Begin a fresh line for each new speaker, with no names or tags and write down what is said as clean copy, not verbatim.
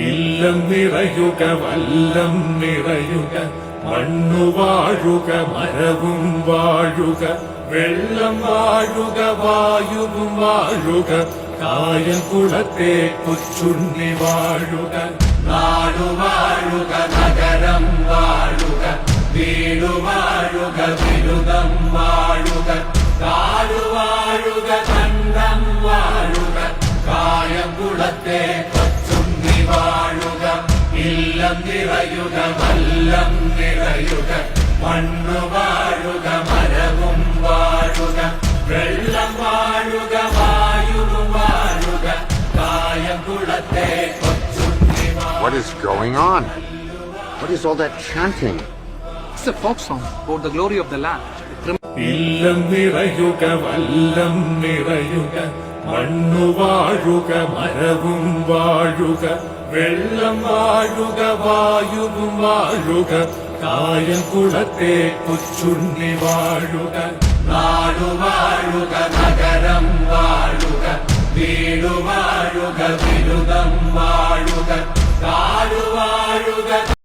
ഇല്ലം നിറയുക വല്ലം നിറയുക മണ്ണു വാഴുക മരവും വാഴുക വെള്ളം വാഴുക വായുവും വാഴുക കായംകുളത്തെ കൊച്ചുണ്ണി വാഴുക നാടു വാഴുക നഗരം വാഴുക വീടു വാഴുക ബിരുദം വാഴുക കാടു വാഴുക കണ്ടം വാഴുക കായംകുളത്തെ കൊച്ചുണ്ണി വാഴുക ഇല്ലം നിറയുക വല്ലം നിറയുക മണ്ണു വാഴുക മരവും വാഴുക വെള്ളം വാഴുക വായുവും വാഴുക കായംകുളത്തെ കൊച്ചുണ്ണി വാഴുക.
What is going on? What is all that chanting?
It's a folk song about the glory of the land.
ഇല്ലം നിറയുക വല്ലം നിറയുക മണ്ണു വാഴുക മരവും വാഴുക വെള്ളം വാഴുക വായുവും വാഴുക കായംകുളത്തെ കൊച്ചുണ്ണി വാഴുക നാടു വാഴുക നഗരം വാഴുക വീടു വാഴുക ബിരുദം വാഴുക കാടു വാഴുക